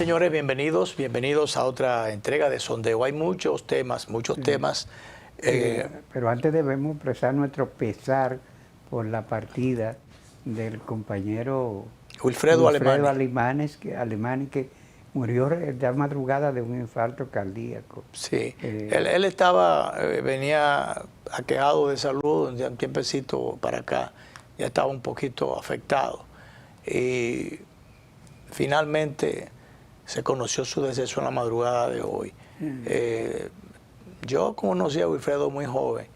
señores, bienvenidos a otra entrega de Sondeo. Hay muchos temas, Pero antes debemos expresar nuestro pesar por la partida del compañero Wilfredo Alemani, que murió de madrugada de un infarto cardíaco. Sí, él venía aquejado de salud de un tiempecito para acá, ya estaba un poquito afectado. Y finalmente se conoció su deceso en la madrugada de hoy. Yo conocí a Wilfredo muy joven.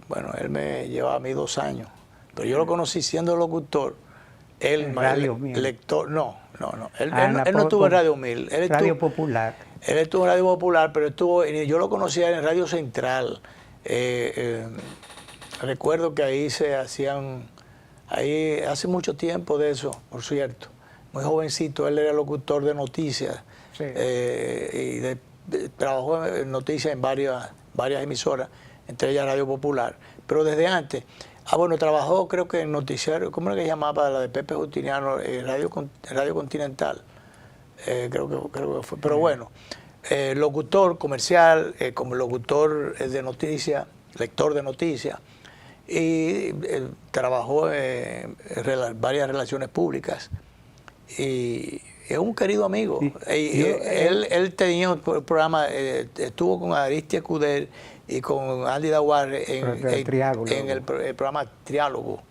Bueno, él me llevaba a mí 2 años, pero yo lo conocí siendo locutor. Él, lector, no. Él no estuvo en Radio 1000. Radio Popular. Él estuvo en Radio Popular, pero yo lo conocía en Radio Central. Recuerdo que ahí se hacían, hace mucho tiempo de eso, por cierto. Muy jovencito, él era locutor de noticias. Sí. Trabajó en noticias en varias emisoras, entre ellas Radio Popular. Pero desde antes, bueno, trabajó creo que en noticiario, ¿cómo era que llamaba la de Pepe Justiniano? Radio Continental, creo que fue. Pero bueno, locutor comercial, como locutor de noticias, lector de noticias, y trabajó en varias relaciones públicas. Y es un querido amigo. Sí. Él tenía un programa, estuvo con Aristia Cuder y con Andy Daguar en el programa Triálogo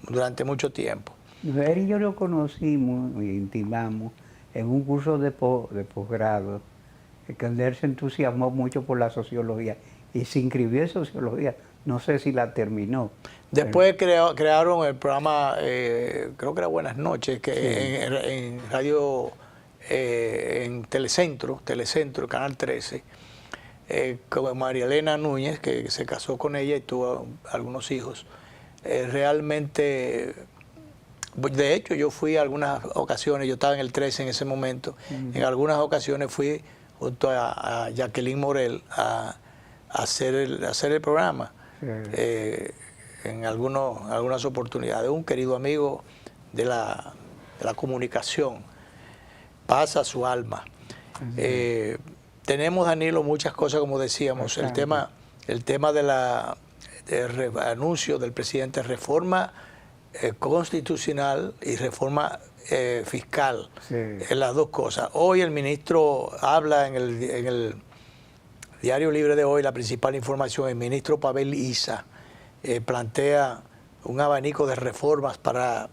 durante mucho tiempo. Él y yo lo conocimos y intimamos en un curso de posgrado, que él se entusiasmó mucho por la sociología y se inscribió en sociología. No sé si la terminó. Después crearon el programa, creo que era Buenas Noches, que sí, en radio, en Telecentro, Canal 13, con María Elena Núñez, que se casó con ella y tuvo algunos hijos. Realmente, de hecho, yo fui a algunas ocasiones, yo estaba en el 13 en ese momento, en algunas ocasiones fui junto a Jacqueline Morel a hacer el programa. En algunas oportunidades. Un querido amigo de la comunicación. Pasa su alma. Tenemos, Danilo, muchas cosas, como decíamos. El tema del anuncio del presidente, reforma constitucional y reforma fiscal. Sí. Las dos cosas. Hoy el ministro habla en el Diario Libre de hoy, la principal información, el ministro Pavel Issa plantea un abanico de reformas para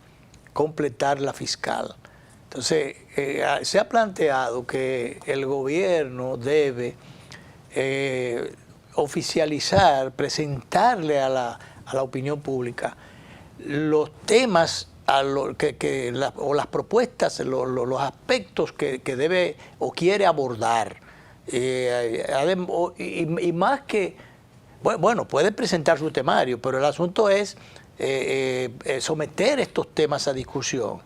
completar la fiscal. Entonces, se ha planteado que el gobierno debe oficializar, presentarle a la opinión pública los temas o las propuestas, los aspectos que debe o quiere abordar. Y más que, bueno, puede presentar su temario, pero el asunto es someter estos temas a discusión.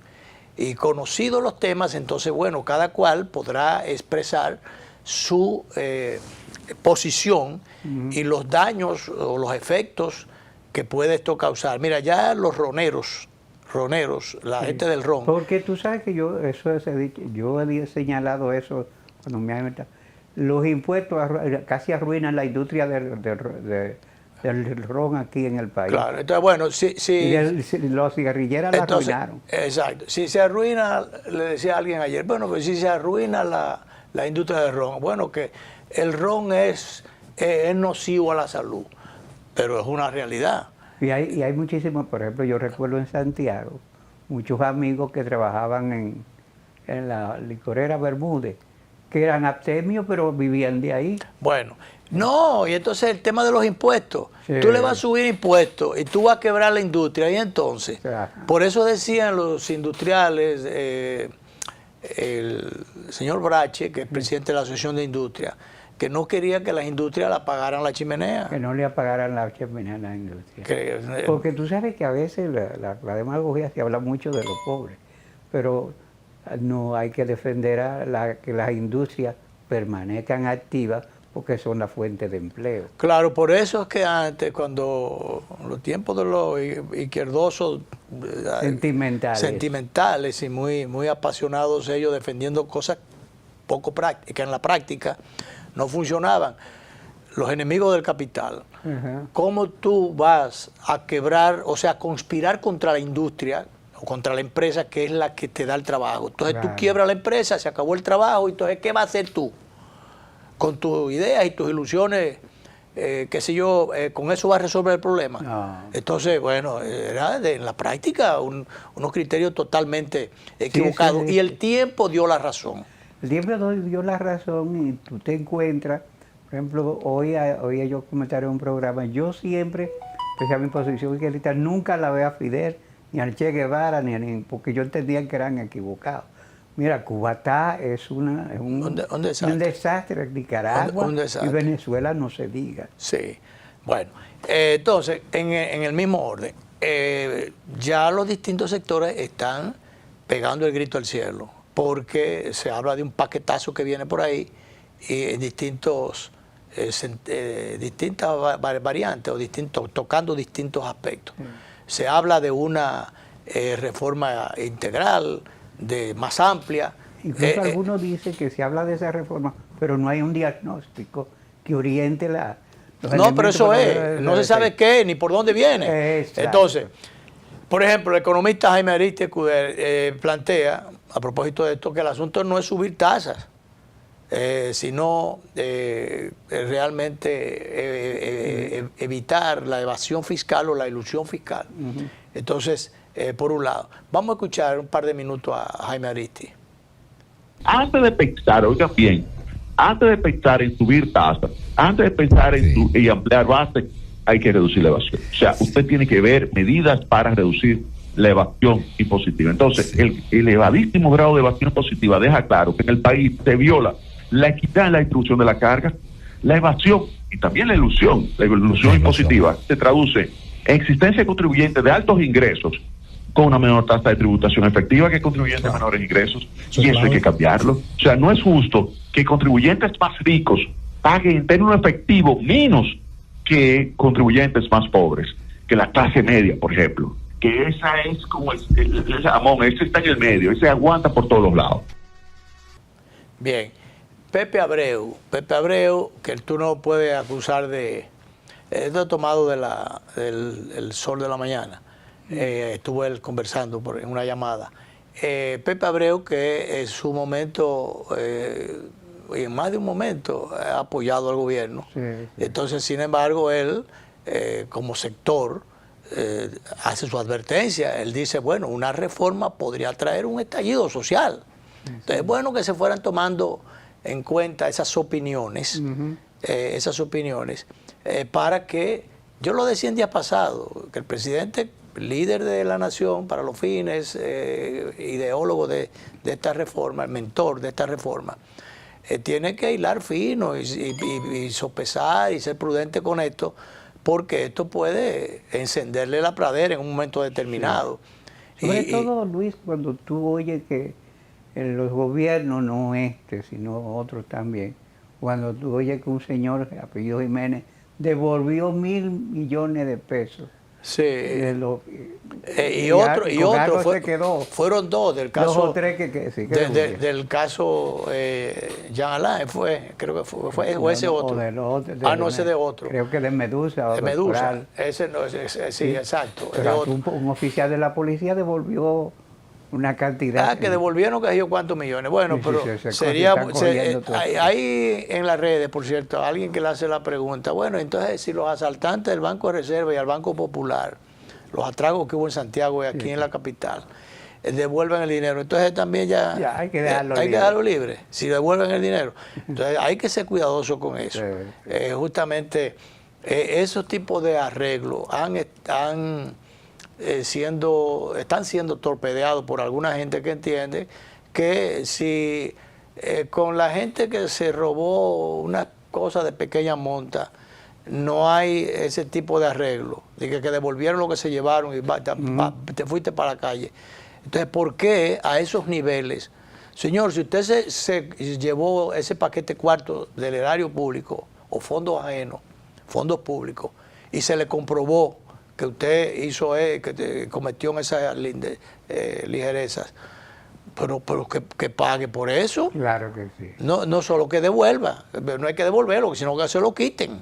Y conocidos los temas, entonces, bueno, cada cual podrá expresar su posición y los daños o los efectos que puede esto causar. Mira, ya los roneros, la gente del ron. Porque tú sabes que yo he señalado eso cuando me han invitado. Los impuestos casi arruinan la industria del ron aquí en el país. Claro, entonces bueno, los cigarrilleras la arruinaron. Exacto. Si se arruina, le decía a alguien ayer, bueno, pues si se arruina la industria del ron, bueno, que el ron es nocivo a la salud, pero es una realidad. Y hay muchísimos, por ejemplo, yo recuerdo en Santiago, muchos amigos que trabajaban en la licorera Bermúdez, que eran abstemios, pero vivían de ahí. Bueno, no, y entonces el tema de los impuestos. Sí. Tú le vas a subir impuestos y tú vas a quebrar la industria. Y entonces, por eso decían los industriales, el señor Brache, que es presidente de la Asociación de Industria, que no quería que las industrias le apagaran la chimenea. Que no le apagaran la chimenea a la industria. Porque tú sabes que a veces la demagogia se habla mucho de los pobres, pero no hay que defender que las industrias permanezcan activas porque son la fuente de empleo. Claro, por eso es que antes, cuando los tiempos de los izquierdosos sentimentales y muy apasionados ellos defendiendo cosas poco prácticas, que en la práctica no funcionaban, los enemigos del capital, ¿cómo tú vas a quebrar, o sea, conspirar contra la industria o contra la empresa que es la que te da el trabajo? Entonces tú quiebras la empresa, se acabó el trabajo, entonces ¿qué vas a hacer tú? Con tus ideas y tus ilusiones, qué sé yo, con eso vas a resolver el problema. No. Entonces, bueno, era en la práctica unos criterios totalmente equivocados. Y el tiempo dio la razón. El tiempo dio la razón y tú te encuentras, por ejemplo, hoy yo comentaré un programa, yo siempre, pese a mi posición izquierdista, nunca la veo a Fidel, ni al Che Guevara, porque yo entendía que eran equivocados. Mira, Cuba es un desastre, Nicaragua un desastre. Y Venezuela no se diga. Sí, bueno, entonces, en el mismo orden, ya los distintos sectores están pegando el grito al cielo, porque se habla de un paquetazo que viene por ahí y en distintas variantes o tocando distintos aspectos. Se habla de una reforma integral, más amplia. Incluso algunos dicen que se habla de esa reforma, pero no hay un diagnóstico que oriente la... No, pero eso no se sabe qué ni por dónde viene. Exacto. Entonces, por ejemplo, el economista Jaime Ariztía plantea, a propósito de esto, que el asunto no es subir tasas, sino realmente evitar la evasión fiscal o la ilusión fiscal. Entonces, por un lado, vamos a escuchar un par de minutos a Jaime Ariztía. Antes de pensar, oiga bien, antes de pensar en subir tasas, antes de pensar en ampliar bases, hay que reducir la evasión. O sea, usted tiene que ver medidas para reducir la evasión impositiva. Entonces, el elevadísimo grado de evasión positiva deja claro que en el país se viola la equidad en la distribución de la carga, la evasión y también la ilusión impositiva se traduce en existencia de contribuyentes de altos ingresos con una menor tasa de tributación efectiva que contribuyentes de menores ingresos, y eso hay que cambiarlo. O sea, no es justo que contribuyentes más ricos paguen en términos efectivos menos que contribuyentes más pobres, que la clase media, por ejemplo, que esa es como el jamón, ese está en el medio, ese aguanta por todos los lados. Bien, Pepe Abreu, que tú no puedes acusar de... Esto he tomado del Sol de la Mañana. Estuve él conversando en una llamada. Pepe Abreu, que en su momento, y en más de un momento, ha apoyado al gobierno. Sí. Entonces, sin embargo, él, como sector, hace su advertencia. Él dice, bueno, una reforma podría traer un estallido social. Entonces, es bueno que se fueran tomando en cuenta esas opiniones, para que, yo lo decía el día pasado, que el presidente, líder de la nación para los fines, ideólogo de esta reforma, el mentor de esta reforma, tiene que hilar fino y sopesar y ser prudente con esto, porque esto puede encenderle la pradera en un momento determinado. Sí. Sobre todo, Luis, cuando tú oyes que en los gobiernos, no sino otros también, cuando tú oyes que un señor, apellido Jiménez, devolvió $1.000 millones de pesos. Sí. Y otro fueron dos del caso. 2 o 3 del caso Jean Alain, creo que fue o ese otro. No, ese de otro. Creo que de Medusa. De Medusa. Ese no, sí, exacto. Pero un oficial de la policía devolvió una cantidad. Que devolvieron que yo cuántos millones. Bueno, pero sería ahí en las redes, por cierto, alguien que le hace la pregunta, bueno, entonces si los asaltantes del Banco de Reserva y al Banco Popular, los atragos que hubo en Santiago y aquí en la capital, devuelven el dinero, entonces también ya hay que dejarlo libre. Si devuelven el dinero. Entonces hay que ser cuidadoso con eso. Justamente esos tipos de arreglos están siendo torpedeados por alguna gente que entiende que si con la gente que se robó una cosa de pequeña monta no hay ese tipo de arreglo, de que devolvieron lo que se llevaron y te fuiste para la calle. Entonces, ¿por qué a esos niveles? Señor, si usted se llevó ese paquete cuarto del erario público o fondos ajenos, fondos públicos, y se le comprobó que usted hizo, que cometió en esas ligerezas, pero que pague por eso. Claro que sí. No solo que devuelva, no hay que devolverlo, sino que se lo quiten.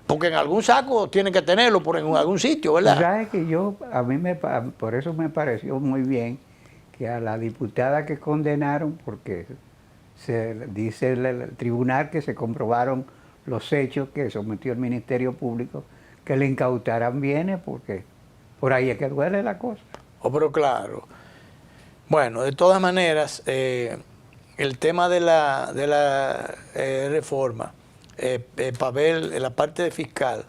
Porque en algún saco tienen que tenerlo, por en algún sitio, ¿verdad? ¿Sabes que por eso me pareció muy bien que a la diputada que condenaron, porque dice el tribunal que se comprobaron los hechos que sometió el Ministerio Público, que le incautaran bienes, porque por ahí es que duele la cosa. Pero claro. Bueno, de todas maneras, el tema de la reforma, Pavel, en la parte de fiscal,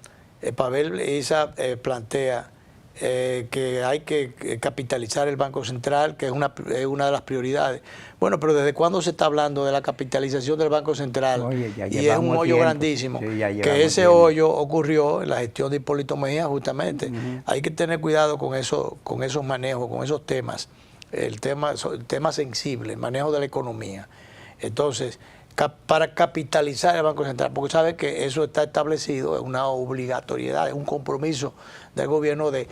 Pavel Isa plantea que hay que capitalizar el Banco Central, que es una de las prioridades. Bueno, pero ¿desde cuándo se está hablando de la capitalización del Banco Central? Oye, y es un hoyo grandísimo. Sí, que ese hoyo ocurrió en la gestión de Hipólito Mejía, justamente. Hay que tener cuidado con esos manejos, con esos temas. El tema sensible, el manejo de la economía. Entonces, para capitalizar el Banco Central, porque sabe que eso está establecido, es una obligatoriedad, es un compromiso del gobierno de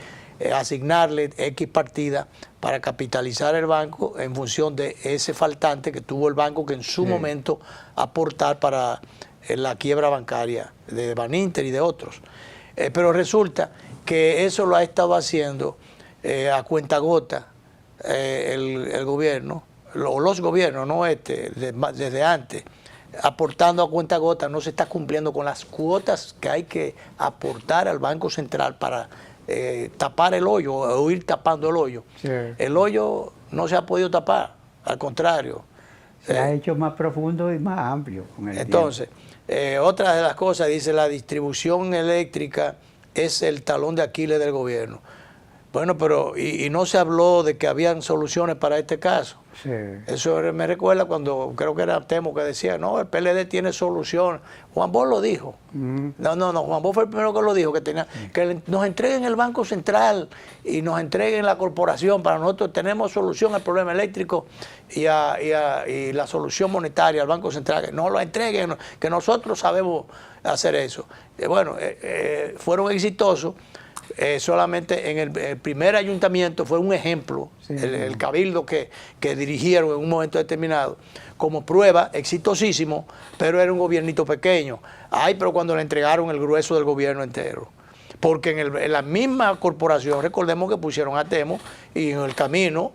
asignarle X partida para capitalizar el banco en función de ese faltante que tuvo el banco que en su momento aportar para la quiebra bancaria de Baninter y de otros. Pero resulta que eso lo ha estado haciendo a cuentagota el gobierno, los gobiernos, no desde antes, aportando a cuentagota. No se está cumpliendo con las cuotas que hay que aportar al Banco Central para tapar el hoyo o ir tapando el hoyo. Sí. El hoyo no se ha podido tapar, al contrario. Se ha hecho más profundo y más amplio con el Entonces, otra de las cosas, dice, la distribución eléctrica es el talón de Aquiles del gobierno. Bueno, pero y no se habló de que habían soluciones para este caso. Sí. Eso me recuerda cuando creo que era Temo que decía, no, el PLD tiene solución. Juan Bosch lo dijo. No, Juan Bosch fue el primero que lo dijo, que nos entreguen el Banco Central y nos entreguen la corporación para nosotros. Tenemos solución al problema eléctrico y la solución monetaria al Banco Central. Que nos lo entreguen, que nosotros sabemos hacer eso. Bueno, fueron exitosos. Solamente en el primer ayuntamiento fue un ejemplo, sí, el cabildo que dirigieron en un momento determinado, como prueba, exitosísimo, pero era un gobiernito pequeño. Pero cuando le entregaron el grueso del gobierno entero. Porque en la misma corporación, recordemos que pusieron a Temo, y en el camino,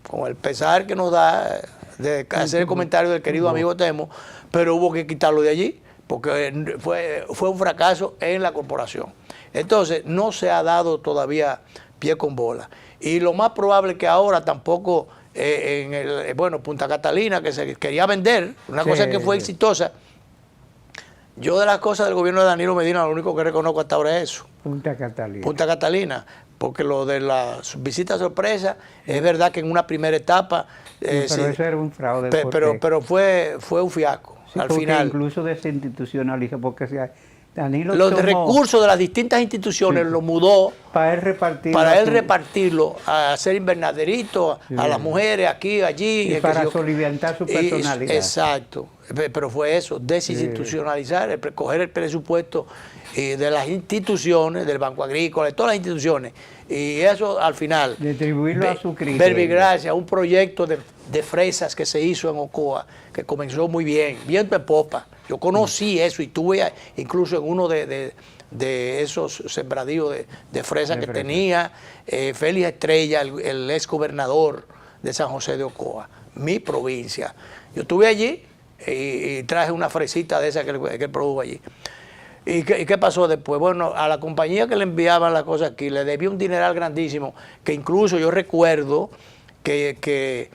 con el pesar que nos da de hacer el comentario del querido amigo Temo, pero hubo que quitarlo de allí, porque fue un fracaso en la corporación. Entonces, no se ha dado todavía pie con bola. Y lo más probable es que ahora tampoco, Punta Catalina, que se quería vender, una cosa que fue exitosa. Yo de las cosas del gobierno de Danilo Medina, lo único que reconozco hasta ahora es eso. Punta Catalina. Punta Catalina, porque lo de la visita sorpresa, es verdad que en una primera etapa... pero eso era un fraude. Pero fue un fiasco, sí, al final. Incluso desinstitucionalizó, porque Danilo los recursos de las distintas instituciones los mudó para él repartirlo, a hacer invernaderitos, a las mujeres aquí, allí. Y para soliviantar su personalidad. Exacto. Pero fue eso, desinstitucionalizar, coger el presupuesto de las instituciones, del Banco Agrícola, de todas las instituciones. Y eso al final. Distribuirlo a su criterio. Verbigracia, un proyecto de fresas que se hizo en Ocoa, que comenzó muy bien, viento en popa. Yo conocí eso y tuve incluso en uno de esos sembradíos de fresas que tenía Félix Estrella, el ex gobernador de San José de Ocoa, mi provincia. Yo estuve allí y traje una fresita de esas que él produjo allí. ¿Y qué pasó después? Bueno, a la compañía que le enviaban las cosas aquí le debía un dineral grandísimo, que incluso yo recuerdo que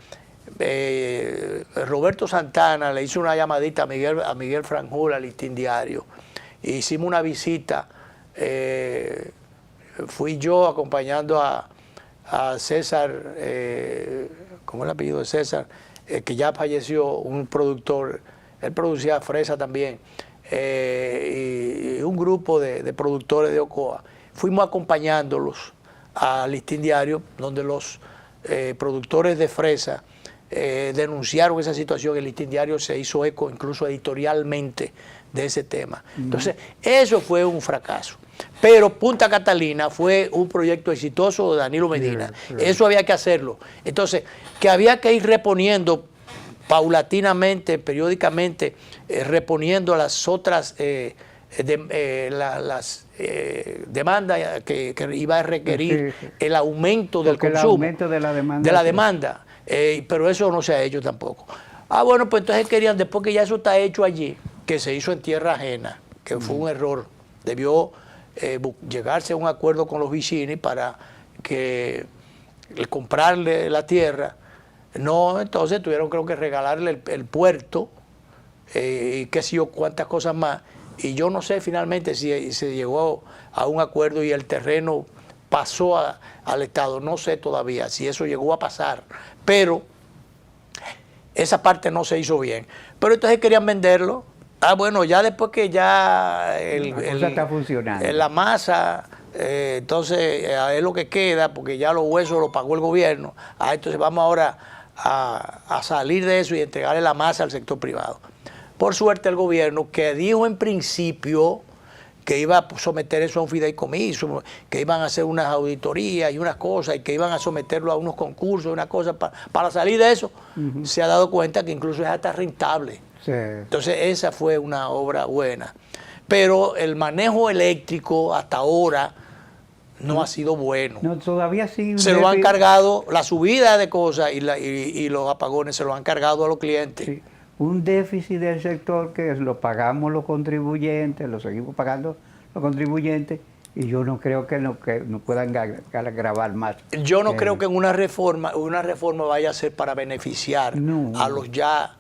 Roberto Santana le hizo una llamadita a Miguel Franjul, al Listín Diario. Hicimos una visita, fui yo acompañando a César, ¿cómo es el apellido de César? Que ya falleció, un productor, él producía fresa también, y un grupo de productores de Ocoa. Fuimos acompañándolos al Listín Diario, donde los productores de fresa denunciaron esa situación. El Listín Diario se hizo eco incluso editorialmente de ese tema. Entonces, eso fue un fracaso. Pero Punta Catalina fue un proyecto exitoso de Danilo Medina. Eso había que hacerlo. Entonces, que había que ir reponiendo paulatinamente, periódicamente, reponiendo las otras demandas que iba a requerir el aumento del consumo, el aumento de la demanda. Pero eso no se ha hecho tampoco. Bueno, pues entonces querían, después que ya eso está hecho allí, que se hizo en tierra ajena, que fue un error, debió llegarse a un acuerdo con los Vicini para que comprarle la tierra. No, entonces tuvieron creo que regalarle el puerto y qué sé yo cuántas cosas más. Y yo no sé finalmente si se llegó a un acuerdo y el terreno pasó al Estado. No sé todavía si eso llegó a pasar. Pero esa parte no se hizo bien. Pero entonces querían venderlo. Bueno, ya después que ya cosa está funcionando. La masa, entonces es lo que queda, porque ya los huesos los pagó el gobierno. Entonces vamos ahora a salir de eso y entregarle la masa al sector privado. Por suerte el gobierno, que dijo en principio que iba a someter eso a un fideicomiso, que iban a hacer unas auditorías y unas cosas, y que iban a someterlo a unos concursos, una cosa para salir de eso, se ha dado cuenta que incluso es hasta rentable. Sí. Entonces esa fue una obra buena. Pero el manejo eléctrico hasta ahora no ha sido bueno. No, todavía sí. Se lo han cargado, la subida de cosas y los apagones se lo han cargado a los clientes. Sí. Un déficit del sector que lo pagamos los contribuyentes, lo seguimos pagando los contribuyentes, y yo no creo que no puedan agravar más. Yo no creo que en una reforma vaya a ser para beneficiar a los ya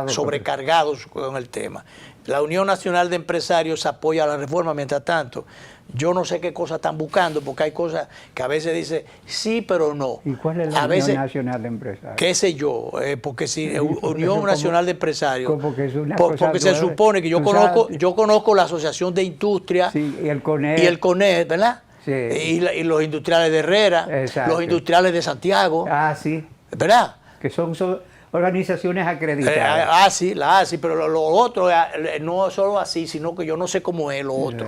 sobrecargados con el tema. La Unión Nacional de Empresarios apoya la reforma, mientras tanto, yo no sé qué cosas están buscando, porque hay cosas que a veces dice sí, pero no. ¿Y cuál es la Unión Nacional de Empresarios? Qué sé yo, porque si Unión Nacional de Empresarios, porque se nueva. supone que yo conozco la Asociación de Industria, sí, y el CONED, ¿verdad? Sí. Y los industriales de Herrera, exacto, los industriales de Santiago, sí, ¿verdad? Que son organizaciones acreditadas. Sí, pero lo otro no solo así, sino que yo no sé cómo es lo otro.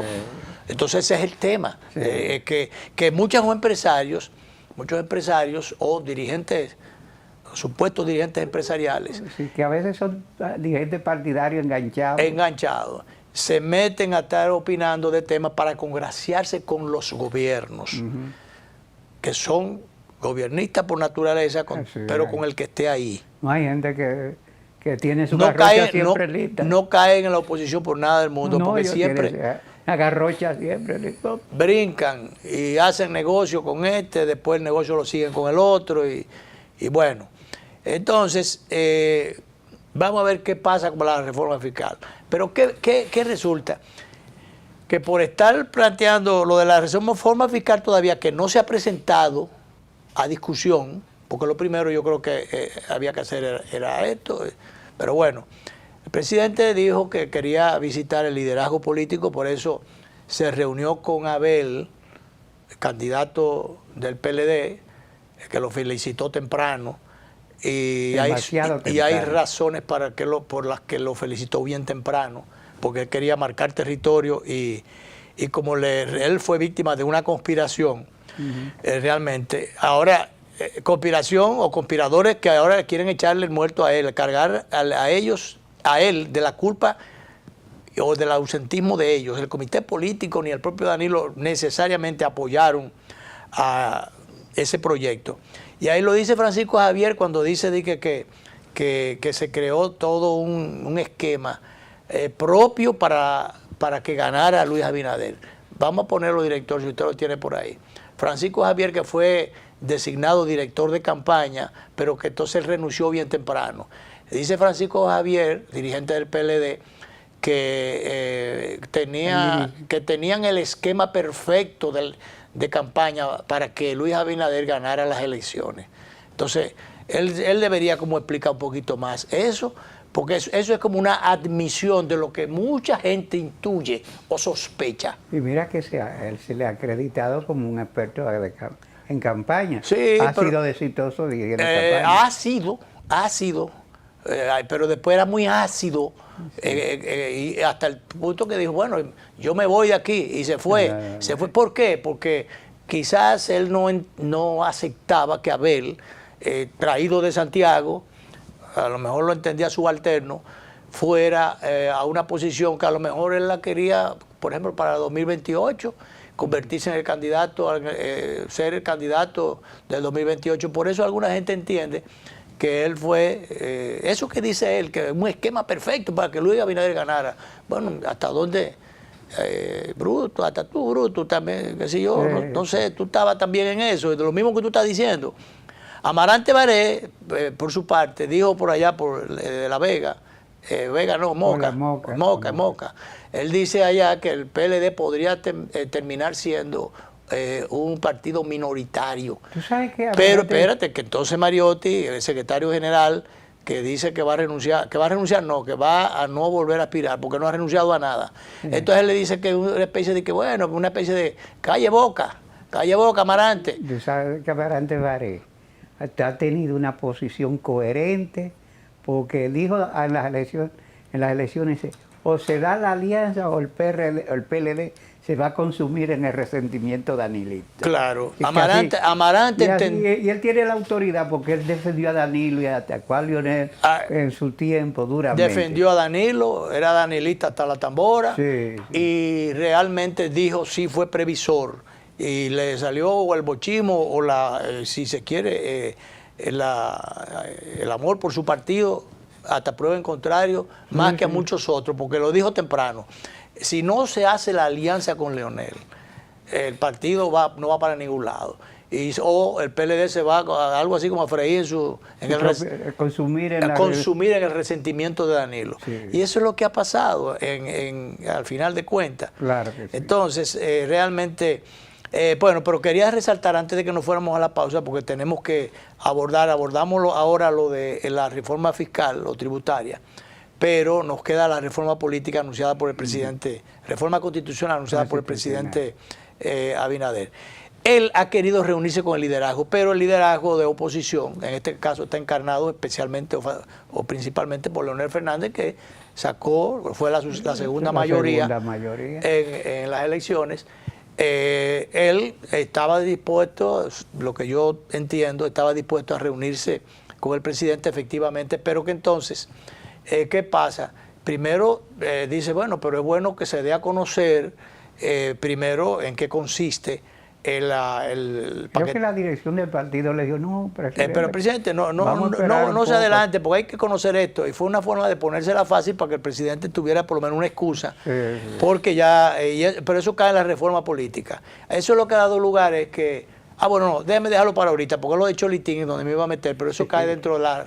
Entonces ese es el tema, que muchos empresarios o dirigentes, supuestos dirigentes empresariales, sí, que a veces son dirigentes partidarios enganchados, se meten a estar opinando de temas para congraciarse con los gobiernos, que son gobiernistas por naturaleza, pero con el que esté ahí. No hay gente que tiene su garrocha siempre lista. No caen en la oposición por nada del mundo, porque siempre la garrocha siempre lista. Brincan y hacen negocio con después el negocio lo siguen con el otro y bueno. Entonces, vamos a ver qué pasa con la reforma fiscal. Pero ¿qué resulta? Que por estar planteando lo de la reforma fiscal todavía, que no se ha presentado a discusión, porque lo primero yo creo que había que hacer era esto, pero bueno, el presidente dijo que quería visitar el liderazgo político, por eso se reunió con Abel, el candidato del PLD, que lo felicitó temprano, y hay razones por las que lo felicitó bien temprano, porque él quería marcar territorio y como él fue víctima de una conspiración, realmente, ahora conspiración o conspiradores que ahora quieren echarle el muerto a él, cargar a él de la culpa o del ausentismo de ellos. El comité político ni el propio Danilo necesariamente apoyaron a ese proyecto. Y ahí lo dice Francisco Javier cuando dice que se creó todo un esquema propio para que ganara Luis Abinader. Vamos a ponerlo, director, si usted lo tiene por ahí. Francisco Javier, que fue designado director de campaña, pero que entonces renunció bien temprano. Dice Francisco Javier, dirigente del PLD, que tenían el esquema perfecto de campaña para que Luis Abinader ganara las elecciones. Entonces, él debería como explicar un poquito más eso, porque eso es como una admisión de lo que mucha gente intuye o sospecha. Y mira que él se le ha acreditado como un experto en campaña. Sí, ha pero, sido exitoso dirigiendo campaña. Ha sido, pero después era muy ácido, y hasta el punto que dijo, bueno, yo me voy de aquí, y se fue. Se fue, ¿por qué? Porque quizás él no aceptaba que Abel, traído de Santiago, a lo mejor lo entendía subalterno, fuera a una posición que a lo mejor él la quería, por ejemplo, para 2028, convertirse en el candidato, ser el candidato del 2028. Por eso alguna gente entiende que él fue, eso que dice él, que es un esquema perfecto para que Luis Abinader ganara. Bueno, ¿hasta dónde? Bruto, hasta tú, Bruto, también, qué sé yo, no sé, tú estabas también en eso, de lo mismo que tú estás diciendo. Amarante Baré, por su parte, dijo por allá, por La Vega, Moca. Él dice allá que el PLD podría terminar siendo un partido minoritario. ¿Tú sabes qué? Pero espérate, que entonces Mariotti, el secretario general, que dice que va a renunciar, que va a no volver a aspirar, porque no ha renunciado a nada. Entonces él le dice que una especie de calle boca, Amarante. Tú sabes que Amarante Baré ha tenido una posición coherente, porque dijo en las elecciones, o se da la alianza o el PLD se va a consumir en el resentimiento danilista. Claro, Y Amarante y él tiene la autoridad porque él defendió a Danilo y atacó a Lionel en su tiempo duramente. Defendió a Danilo, era danilista hasta la tambora, y realmente dijo, sí, fue previsor, y le salió el bochismo o si se quiere, el amor por su partido, hasta prueba en contrario, más que a muchos otros, porque lo dijo temprano. Si no se hace la alianza con Leonel, el partido no va para ningún lado. O el PLD se va a algo así como a freír consumir en el resentimiento de Danilo. Sí. Y eso es lo que ha pasado al final de cuentas. Claro que sí. Entonces, realmente, bueno, pero quería resaltar antes de que nos fuéramos a la pausa, porque tenemos que abordamos ahora lo de la reforma fiscal o tributaria, pero nos queda la reforma política anunciada por el presidente, reforma constitucional anunciada por el presidente Abinader. Él ha querido reunirse con el liderazgo, pero el liderazgo de oposición, en este caso está encarnado especialmente o principalmente por Leonel Fernández, que fue la segunda mayoría en las elecciones. Él estaba dispuesto, lo que yo entiendo, estaba dispuesto a reunirse con el presidente efectivamente, pero que entonces, ¿qué pasa? Primero dice, bueno, pero es bueno que se dé a conocer primero en qué consiste el paquete. Creo que la dirección del partido le dijo, no, presidente. Pero presidente, no se adelante, porque hay que conocer esto. Y fue una forma de ponérsela fácil para que el presidente tuviera por lo menos una excusa, porque pero eso cae en la reforma política. Eso es lo que ha dado lugar es que, bueno, no, déjeme dejarlo para ahorita, porque lo de Cholitín es donde me iba a meter, pero eso cae dentro de la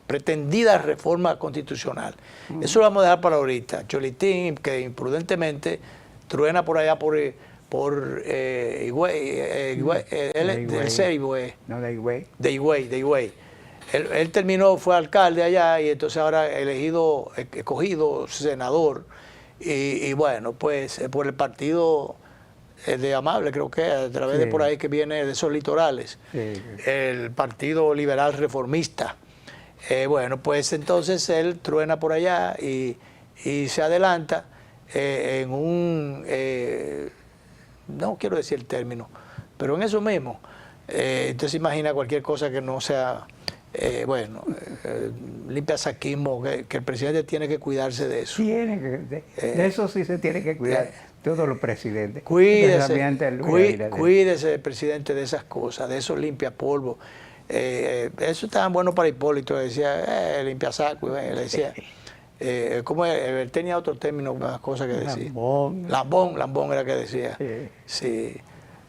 pretendida reforma constitucional. Eso lo vamos a dejar para ahorita. Cholitín, que imprudentemente truena por allá por Higüey. Él terminó, fue alcalde allá y entonces ahora escogido senador. Y bueno, pues por el partido de Amable, creo que a través de por ahí que viene de esos litorales, el Partido Liberal Reformista. Bueno, pues entonces él truena por allá y se adelanta en un, no quiero decir el término, pero en eso mismo. Entonces imagina cualquier cosa que no sea, limpia saquismo, que el presidente tiene que cuidarse de eso. De eso sí se tiene que cuidar todos los presidentes. Cuídese, presidente, de esas cosas, de esos limpia polvo. Eso estaba bueno para Hipólito, decía, limpia saco, le decía. Como él tenía otro término, más cosas que decía. Lambón era que decía. Sí.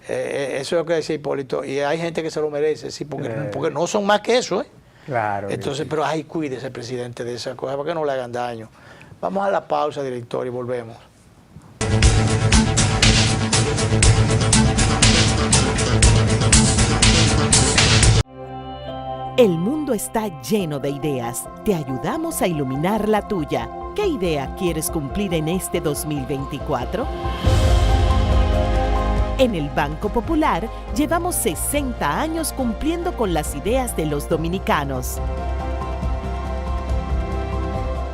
Eso es lo que decía Hipólito. Y hay gente que se lo merece, sí, porque no son más que eso. Claro. Entonces, pero cuídese, presidente, de esas cosas, para que no le hagan daño. Vamos a la pausa, director, y volvemos. El mundo está lleno de ideas. Te ayudamos a iluminar la tuya. ¿Qué idea quieres cumplir en este 2024? En el Banco Popular llevamos 60 años cumpliendo con las ideas de los dominicanos.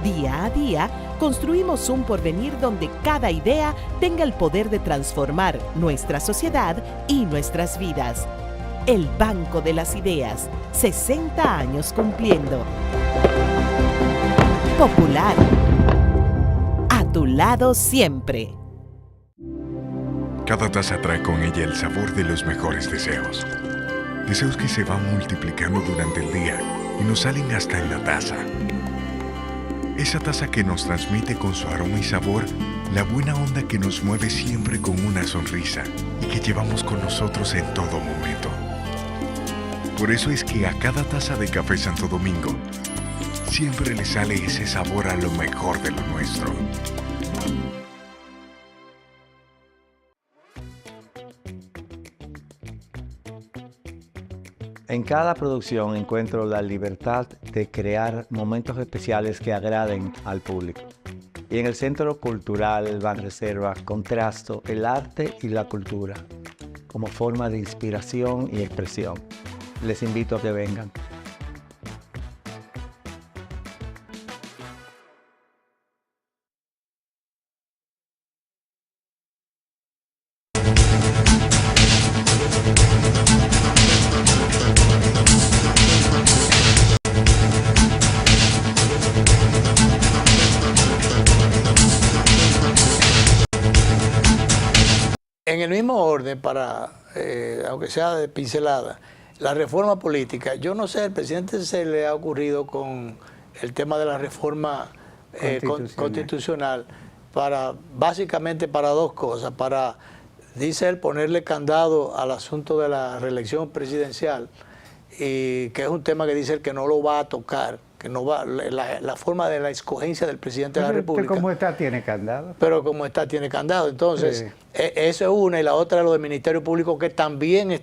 Día a día, construimos un porvenir donde cada idea tenga el poder de transformar nuestra sociedad y nuestras vidas. El Banco de las Ideas, 60 años cumpliendo. Popular. A tu lado siempre. Cada taza trae con ella el sabor de los mejores deseos. Deseos que se van multiplicando durante el día y nos salen hasta en la taza. Esa taza que nos transmite con su aroma y sabor la buena onda que nos mueve siempre con una sonrisa y que llevamos con nosotros en todo momento. Por eso es que a cada taza de Café Santo Domingo siempre le sale ese sabor a lo mejor de lo nuestro. En cada producción encuentro la libertad de crear momentos especiales que agraden al público. Y en el Centro Cultural Banreserva contrasto el arte y la cultura como forma de inspiración y expresión. Les invito a que vengan. En el mismo orden, para aunque sea de pincelada, la reforma política, yo no sé, al presidente se le ha ocurrido con el tema de la reforma constitucional básicamente para dos cosas, dice él, ponerle candado al asunto de la reelección presidencial, y que es un tema que dice él que no lo va a tocar, que no va, la forma de la escogencia del presidente de la República. ¿Cómo está? Tiene candado. Pero como está, tiene candado. Entonces, eso es una, y la otra es lo del Ministerio Público, que también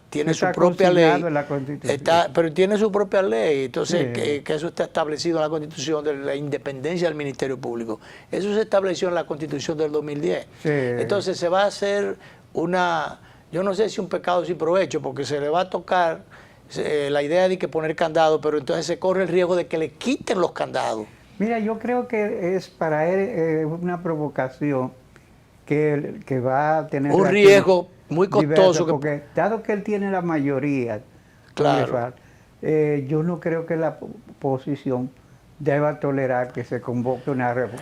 tiene su propia ley. En la Constitución. Pero tiene su propia ley. Entonces, que eso está establecido en la Constitución, de la independencia del Ministerio Público. Eso se estableció en la Constitución del 2010. Sí. Entonces, se va a hacer yo no sé si un pecado sin provecho, porque se le va a tocar la idea de que poner candado, pero entonces se corre el riesgo de que le quiten los candados. Mira, yo creo que es para él una provocación que va a tener un riesgo muy costoso. Porque dado que él tiene la mayoría, claro, yo no creo que la oposición deba tolerar que se convoque una reforma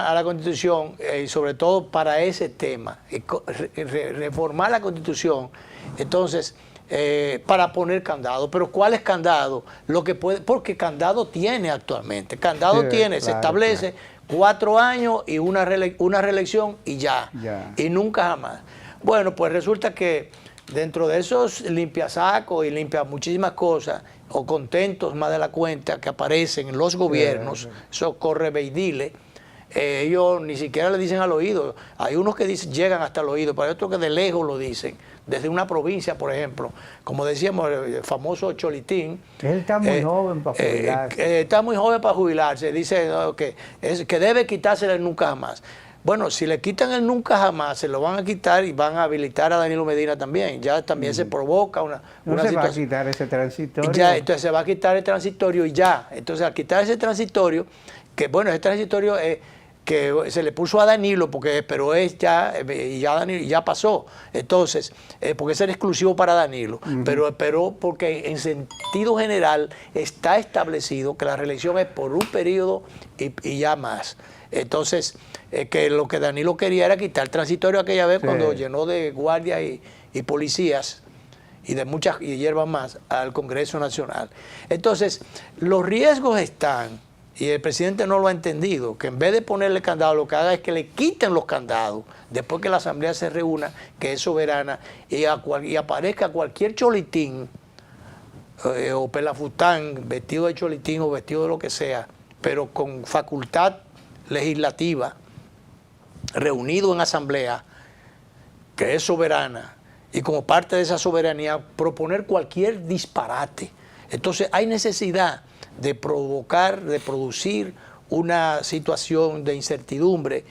a la Constitución, y sobre todo para ese tema, reformar la Constitución, entonces, para poner candado. Pero ¿cuál es candado? Porque candado tiene actualmente. Candado se establece 4 años y una reelección y ya. Y nunca jamás. Bueno, pues resulta que dentro de esos limpiasacos y limpia muchísimas cosas, o contentos más de la cuenta, que aparecen en los gobiernos, esos correveidiles, ellos ni siquiera le dicen al oído. Hay unos que llegan hasta el oído, pero hay otros que de lejos lo dicen. Desde una provincia, por ejemplo, como decíamos, el famoso Cholitín. Él está muy joven para jubilarse. Está muy joven para jubilarse. Dice que debe quitársele nunca jamás. Bueno, si le quitan el nunca jamás, se lo van a quitar y van a habilitar a Danilo Medina también. Ya también se provoca una situación. Va a quitar ese transitorio. Ya, entonces se va a quitar el transitorio y ya. Entonces, al quitar ese transitorio, ese transitorio que se le puso a Danilo, pero ya pasó. Entonces, porque ese era exclusivo para Danilo. Pero porque en sentido general está establecido que la reelección es por un periodo y ya más. Entonces, que lo que Danilo quería era quitar el transitorio aquella vez cuando llenó de guardias y policías y de muchas hierbas más al Congreso Nacional. Entonces, los riesgos están, y el presidente no lo ha entendido, que en vez de ponerle candado, lo que haga es que le quiten los candados después que la Asamblea se reúna, que es soberana, y aparezca cualquier cholitín o pelafután vestido de cholitín o vestido de lo que sea, pero con facultad legislativa, reunido en asamblea, que es soberana, y como parte de esa soberanía proponer cualquier disparate. Entonces hay necesidad de producir una situación de incertidumbre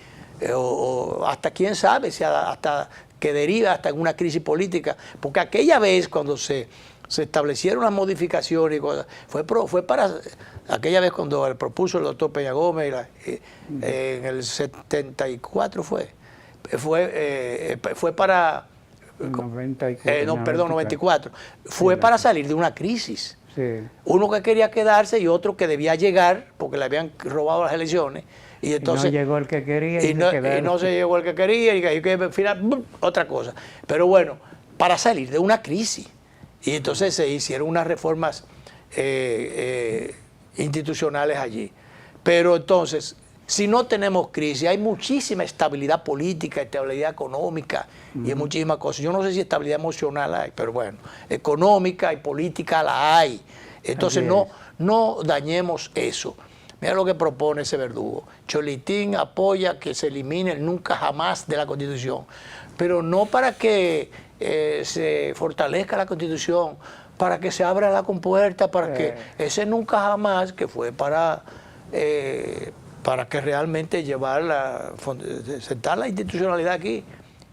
o hasta quién sabe, si hasta que deriva hasta en una crisis política, porque aquella vez cuando se establecieron las modificaciones y cosas, fue para aquella vez cuando propuso el doctor Peña Gómez en el 74 fue para 94, fue para salir de una crisis. Sí. Uno que quería quedarse y otro que debía llegar porque le habían robado las elecciones. Y entonces no llegó el que quería y no se llegó el que quería y que al final otra cosa. Pero bueno, para salir de una crisis. Y entonces se hicieron unas reformas institucionales allí. Pero entonces, si no tenemos crisis, hay muchísima estabilidad política, estabilidad económica y hay muchísimas cosas. Yo no sé si estabilidad emocional hay, pero bueno, económica y política la hay. Entonces no dañemos eso. Mira lo que propone ese verdugo. Cholitín apoya que se elimine el nunca jamás de la Constitución, pero no para que se fortalezca la Constitución, para que se abra la compuerta, para que ese nunca jamás, que fue para que realmente sentar la institucionalidad aquí,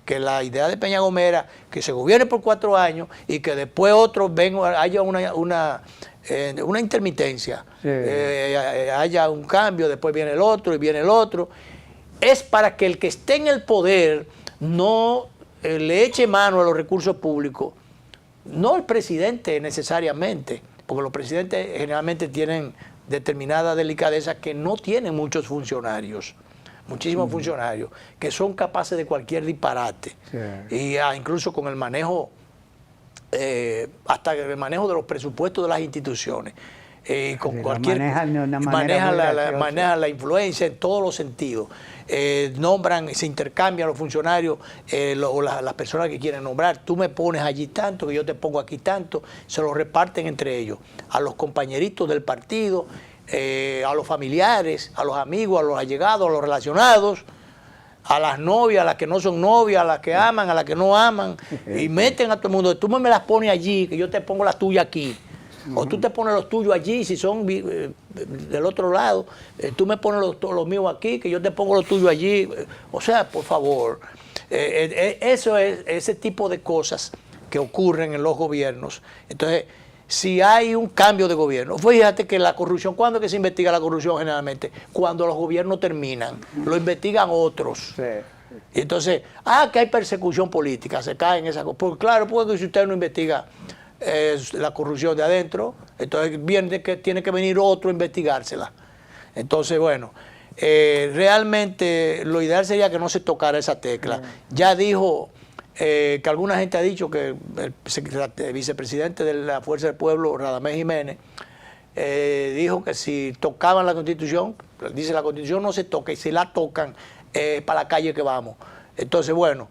que la idea de Peña Gómez era que se gobierne por 4 años y que después otros haya una intermitencia, sí. Haya un cambio, después viene el otro y viene el otro. Es para que el que esté en el poder no le eche mano a los recursos públicos, no el presidente necesariamente, porque los presidentes generalmente tienen determinada delicadeza que no tienen muchos funcionarios, muchísimos funcionarios, que son capaces de cualquier disparate, y incluso con el manejo, hasta el manejo de los presupuestos de las instituciones. Con cualquier manejan la influencia en todos los sentidos. Nombran, se intercambian los funcionarios o las personas que quieren nombrar. Tú me pones allí tanto, que yo te pongo aquí tanto. Se los reparten entre ellos, a los compañeritos del partido, a los familiares, a los amigos, a los allegados, a los relacionados, a las novias, a las que no son novias, a las que aman, a las que no aman, y meten a todo el mundo. Tú me las pones allí, que yo te pongo las tuyas aquí. O tú te pones los tuyos allí, si son del otro lado, tú me pones los míos aquí, que yo te pongo los tuyos allí. O sea, por favor, eso es ese tipo de cosas que ocurren en los gobiernos. Entonces, si hay un cambio de gobierno, fíjate que la corrupción, ¿cuándo es que se investiga la corrupción generalmente? Cuando los gobiernos terminan, lo investigan otros. Sí. Y entonces, que hay persecución política, se cae en esa cosa. Pues claro, porque si usted no investiga la corrupción de adentro, entonces tiene que venir otro a investigársela. Entonces, bueno, realmente lo ideal sería que no se tocara esa tecla. Ya dijo que alguna gente ha dicho que el vicepresidente de la Fuerza del Pueblo, Radamés Jiménez, dijo que si tocaban la Constitución, dice la Constitución no se toca, y si la tocan, para la calle que vamos. Entonces, bueno,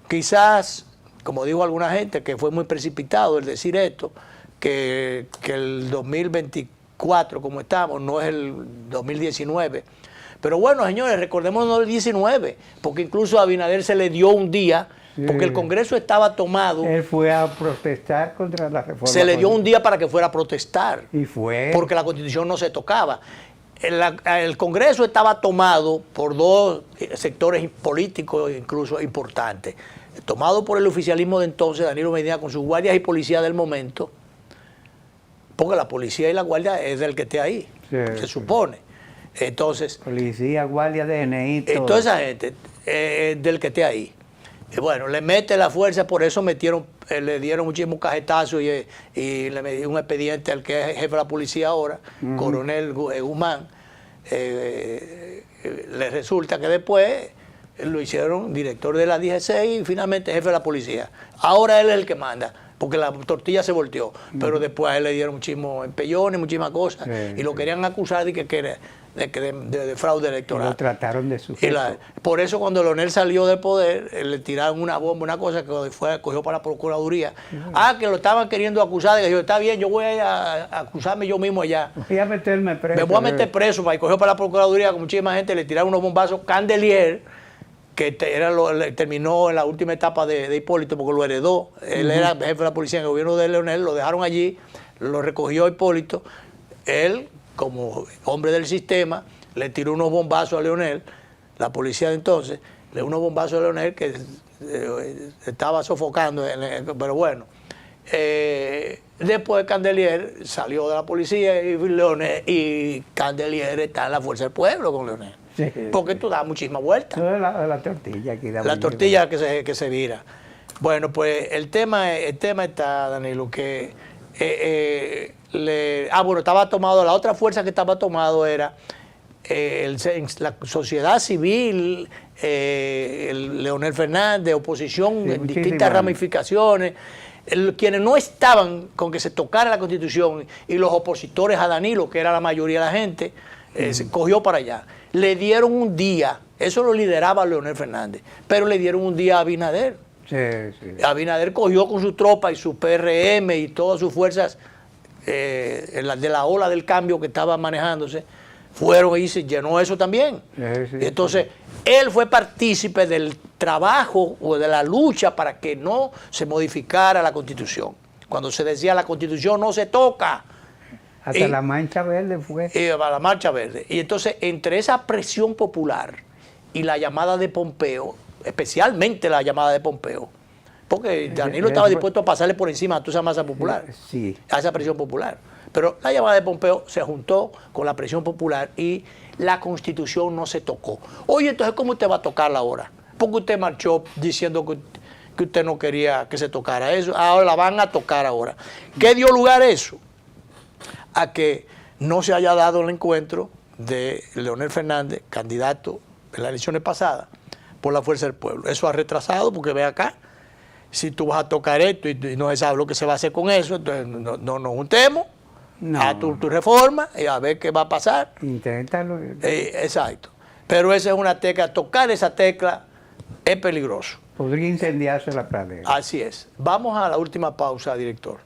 quizás, como dijo alguna gente, que fue muy precipitado el decir esto, que el 2024, como estamos, no es el 2019. Pero bueno, señores, recordemos el 19, porque incluso a Abinader se le dio un día, porque el Congreso estaba tomado. Él fue a protestar contra la reforma. Se le dio un día para que fuera a protestar. Y fue. Porque la Constitución no se tocaba. El Congreso estaba tomado por 2 sectores políticos incluso importantes. Tomado por el oficialismo de entonces, Danilo Medina, con sus guardias y policías del momento, porque la policía y la guardia es del que esté ahí, se supone. Entonces, policía, guardia, DNI, todo. Toda esa gente del que esté ahí. Y bueno, le mete la fuerza, por eso le dieron muchísimos cajetazos y le metieron un expediente al que es jefe de la policía ahora, coronel Guzmán. Le resulta que después lo hicieron director de la DGC y finalmente jefe de la policía. Ahora él es el que manda, porque la tortilla se volteó. Pero después a él le dieron muchísimos empellones, muchísimas cosas, y lo querían acusar de de fraude electoral. Y lo trataron de sujeto. Por eso cuando Leonel salió del poder, le tiraron una bomba, una cosa que cogió para la Procuraduría. Que lo estaban queriendo acusar, y dijo, está bien, yo voy a acusarme yo mismo allá. Voy a meterme preso. Me voy a meter preso, y cogió para la Procuraduría con muchísima gente, le tiraron unos bombazos. Candelier, que terminó en la última etapa de Hipólito porque lo heredó. Él era jefe de la policía en el gobierno de Leonel, lo dejaron allí, lo recogió Hipólito. Él, como hombre del sistema, le tiró unos bombazos a Leonel, la policía de entonces, le dio unos bombazos a Leonel que estaba sofocando, pero bueno. Después Candelier salió de la policía y Candelier está en la Fuerza del Pueblo con Leonel. Sí, porque tú das muchísimas vueltas. La tortilla aquí da La tortilla que se vira. Bueno, pues el tema está, Danilo, que bueno, estaba tomado, la otra fuerza que estaba tomado era la sociedad civil, el Leonel Fernández, oposición Sí, en distintas ramificaciones, quienes no estaban con que se tocara la Constitución, y los opositores a Danilo, que era la mayoría de la gente, se cogió para allá. Le dieron un día, eso lo lideraba Leonel Fernández, pero le dieron un día a Abinader. Sí, sí. Abinader cogió con su tropa y su PRM y todas sus fuerzas de la ola del cambio que estaba manejándose, fueron y se llenó eso también. Sí, y entonces, él fue partícipe del trabajo o de la lucha para que no se modificara la Constitución. Cuando se decía la Constitución no se toca. Hasta la Mancha Verde fue. A la Marcha Verde. Y entonces, entre esa presión popular y la llamada de Pompeo, especialmente la llamada de Pompeo, porque Danilo estaba dispuesto a pasarle por encima a toda esa masa popular, Sí. a esa presión popular. Pero la llamada de Pompeo se juntó con la presión popular y la Constitución no se tocó. Oye, entonces, ¿cómo usted va a tocarla ahora? Porque usted marchó diciendo que usted no quería que se tocara eso. Ahora la van a tocar ahora. ¿Qué dio lugar a eso? A que no se haya dado el encuentro de Leonel Fernández, candidato en las elecciones pasadas, por la Fuerza del Pueblo. Eso ha retrasado, porque ve acá, si tú vas a tocar esto y no se sabe lo que se va a hacer con eso, entonces no nos juntemos, a tu reforma y a ver qué va a pasar. Inténtalo. Exacto. Pero esa es una tecla, tocar esa tecla es peligroso. Podría incendiarse la pradera. Así es. Vamos a la última pausa, director.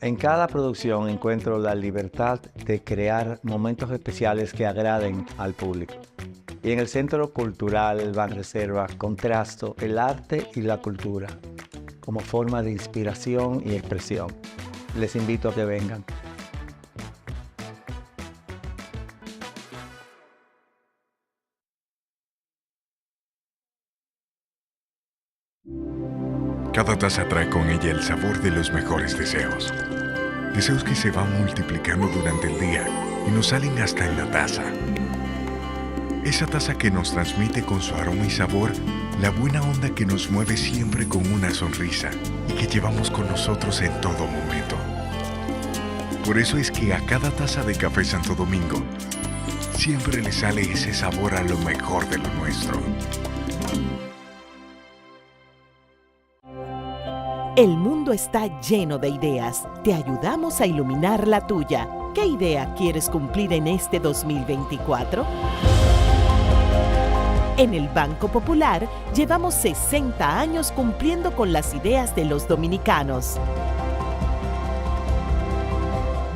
En cada producción encuentro la libertad de crear momentos especiales que agraden al público. Y en el Centro Cultural Banreservas contrasto el arte y la cultura como forma de inspiración y expresión. Les invito a que vengan. Cada taza trae con ella el sabor de los mejores deseos. Deseos que se van multiplicando durante el día y nos salen hasta en la taza. Esa taza que nos transmite con su aroma y sabor la buena onda que nos mueve siempre con una sonrisa y que llevamos con nosotros en todo momento. Por eso es que a cada taza de Café Santo Domingo siempre le sale ese sabor a lo mejor de lo nuestro. El mundo está lleno de ideas. Te ayudamos a iluminar la tuya. ¿Qué idea quieres cumplir en este 2024? En el Banco Popular llevamos 60 años cumpliendo con las ideas de los dominicanos.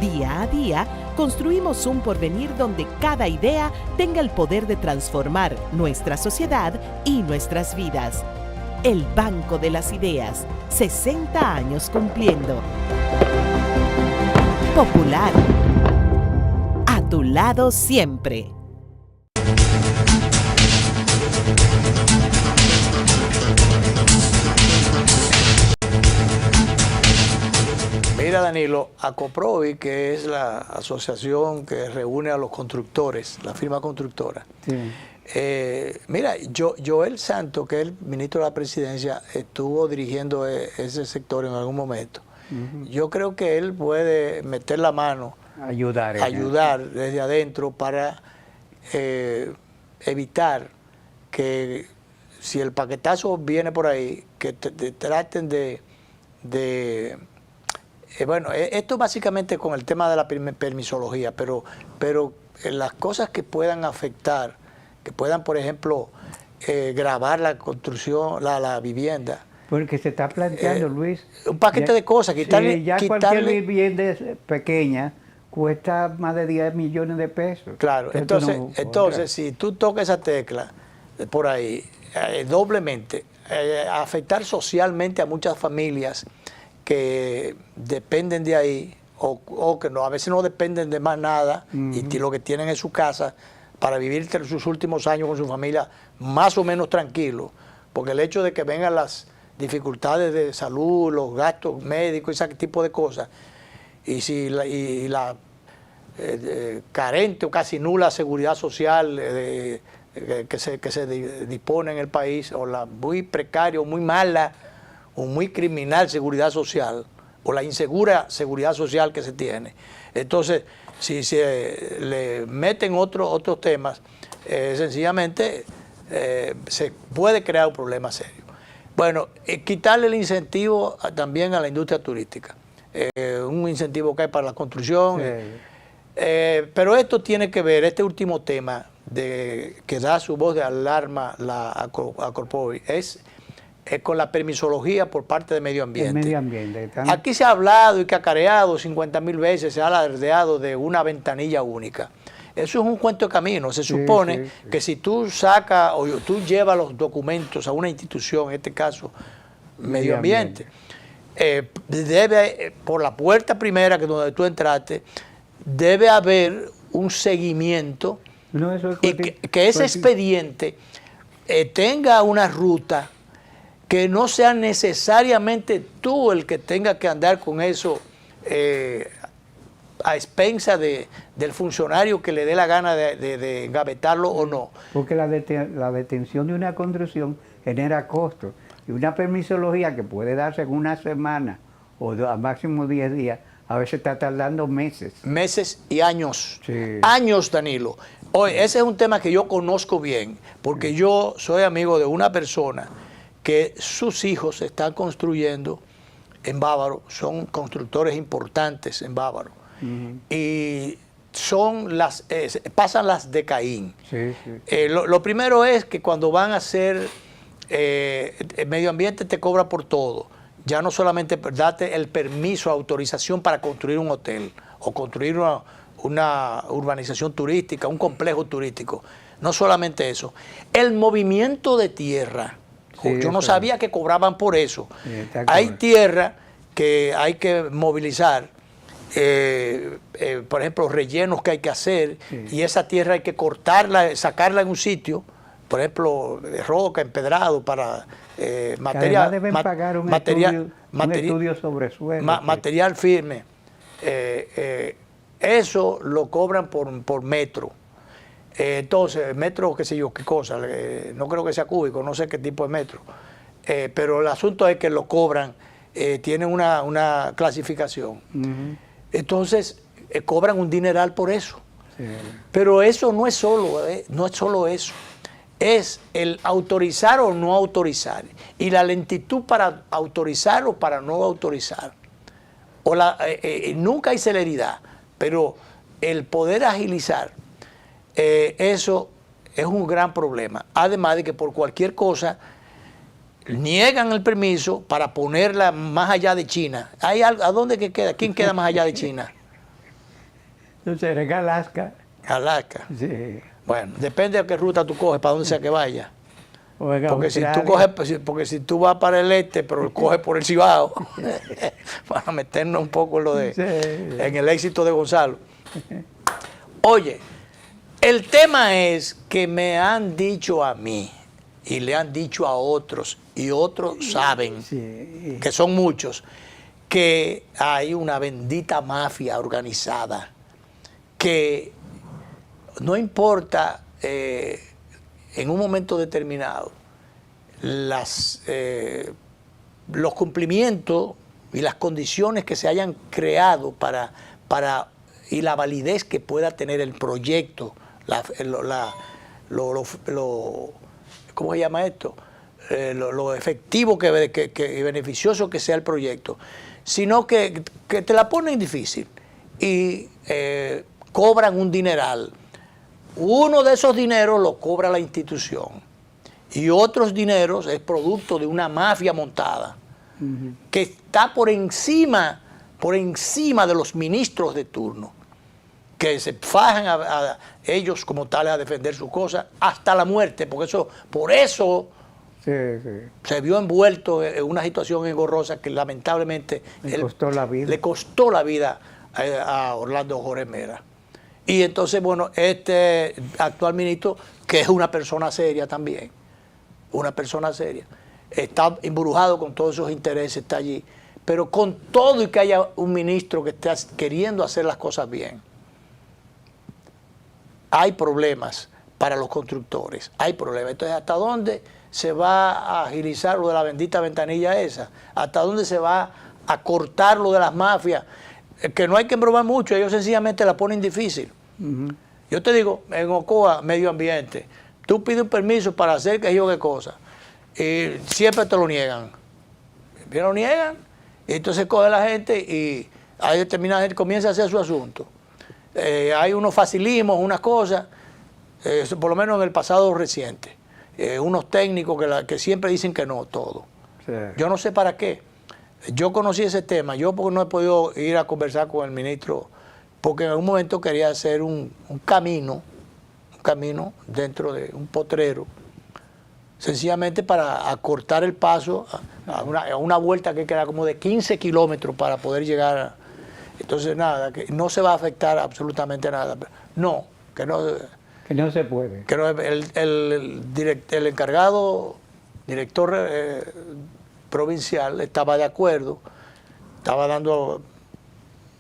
Día a día, construimos un porvenir donde cada idea tenga el poder de transformar nuestra sociedad y nuestras vidas. El Banco de las Ideas, 60 años cumpliendo. Popular. A tu lado siempre. Mira, Danilo, ACOPROVI, que es la asociación que reúne a los constructores, la firma constructora. Sí. Mira, Joel Santos, que es el ministro de la Presidencia, estuvo dirigiendo ese sector en algún momento. Yo creo que él puede meter la mano, ayudar desde adentro para evitar que, si el paquetazo viene por ahí, que traten bueno, esto básicamente con el tema de la permisología, pero las cosas que puedan afectar, que puedan, por ejemplo, grabar la construcción, la vivienda. Porque se está planteando, Luis. Un paquete de cosas, quitarle. Sí, ya cualquier vivienda pequeña cuesta más de 10 millones de pesos. Claro, entonces si tú tocas esa tecla por ahí, doblemente, afectar socialmente a muchas familias que dependen de ahí o que no, a veces no dependen de más nada y lo que tienen en su casa para vivir sus últimos años con su familia más o menos tranquilo, porque el hecho de que vengan las dificultades de salud, los gastos médicos, ese tipo de cosas, y si la carente o casi nula seguridad social que se dispone en el país, o la muy precaria o muy mala o muy criminal seguridad social, o la insegura seguridad social que se tiene. Entonces, si se le meten otros temas, sencillamente se puede crear un problema serio. Bueno, quitarle el incentivo también a la industria turística. Un incentivo que hay para la construcción. Sí. Pero esto tiene que ver, este último tema que da su voz de alarma a Corpovi, es con la permisología por parte de medio ambiente. El medio ambiente. Aquí se ha hablado y cacareado 50.000 veces, se ha alardeado de una ventanilla única. Eso es un cuento de camino. Se supone que si tú sacas o tú llevas los documentos a una institución, en este caso medio ambiente, debe, por la puerta primera, que es donde tú entraste, debe haber un seguimiento y que ese expediente tenga una ruta, que no sea necesariamente tú el que tenga que andar con eso a expensa del funcionario que le dé la gana de engavetarlo o no. Porque la detención de una construcción genera costos. Y una permisología que puede darse en una semana o a máximo 10 días, a veces está tardando meses. Meses y años. Sí. Años, Danilo. Hoy, ese es un tema que yo conozco bien, porque yo soy amigo de una persona que sus hijos están construyendo en Bávaro, son constructores importantes en Bávaro, y son pasan las de Caín. Sí, sí. Lo primero es que cuando van a hacer el medio ambiente te cobra por todo, ya no solamente date el permiso, autorización para construir un hotel o construir una urbanización turística, un complejo turístico, no solamente eso, el movimiento de tierra. Sí, yo no sabía que cobraban por eso. Sí, hay tierra que hay que movilizar, por ejemplo, rellenos que hay que hacer, y esa tierra hay que cortarla, sacarla en un sitio, por ejemplo, de roca, empedrado, para material. Deben pagar un estudio sobre suelo. Material firme. Eso lo cobran por metro. Entonces, metro, qué sé yo, qué cosa, no creo que sea cúbico, no sé qué tipo de metro, pero el asunto es que lo cobran, tienen una clasificación. Entonces, cobran un dineral por eso. Sí. Pero eso no es solo eso, es el autorizar o no autorizar, y la lentitud para autorizar o para no autorizar. Nunca hay celeridad, pero el poder agilizar, eso es un gran problema. Además de que por cualquier cosa niegan el permiso para ponerla más allá de China. ¿A dónde que queda? ¿Quién queda más allá de China? No sé, en Alaska. Alaska. Sí. Bueno, depende de qué ruta tú coges, para dónde sea que vayas. Porque si tú vas para el este, pero coges por el Cibao, para meternos un poco en el éxito de Gonzalo. Oye, el tema es que me han dicho a mí y le han dicho a otros, y otros saben, que son muchos, que hay una bendita mafia organizada que no importa en un momento determinado los cumplimientos y las condiciones que se hayan creado y la validez que pueda tener el proyecto, ¿cómo se llama esto? Lo efectivo y beneficioso que sea el proyecto, sino que te la ponen difícil y cobran un dineral. Uno de esos dineros lo cobra la institución y otros dineros es producto de una mafia montada que está por encima de los ministros de turno, que se fajan a ellos como tales a defender sus cosas hasta la muerte, porque por eso Se vio envuelto en una situación engorrosa que lamentablemente le costó la vida a Orlando Jorge Mera. Y entonces, bueno, este actual ministro, que es una persona seria también, una persona seria, está embrujado con todos esos intereses, está allí, pero con todo y que haya un ministro que esté queriendo hacer las cosas bien, hay problemas para los constructores, hay problemas. Entonces, ¿hasta dónde se va a agilizar lo de la bendita ventanilla esa? ¿Hasta dónde se va a cortar lo de las mafias? Que no hay que embromar mucho, ellos sencillamente la ponen difícil. Yo te digo, en Ocoa, medio ambiente, tú pides un permiso para hacer que yo qué cosa, y siempre te lo niegan. Me lo niegan, y entonces coge la gente y ahí determinada gente comienza a hacer su asunto. Hay unos facilismos, unas cosas, por lo menos en el pasado reciente, unos técnicos que siempre dicen que no, todo. Sí. Yo no sé para qué. Yo conocí ese tema, yo porque no he podido ir a conversar con el ministro, porque en algún momento quería hacer un camino dentro de un potrero, sencillamente para acortar el paso a una vuelta que queda como de 15 kilómetros para poder llegar. Entonces, nada, que no se va a afectar absolutamente nada. No, que no se puede. Que no, el encargado, director provincial, estaba de acuerdo, estaba dando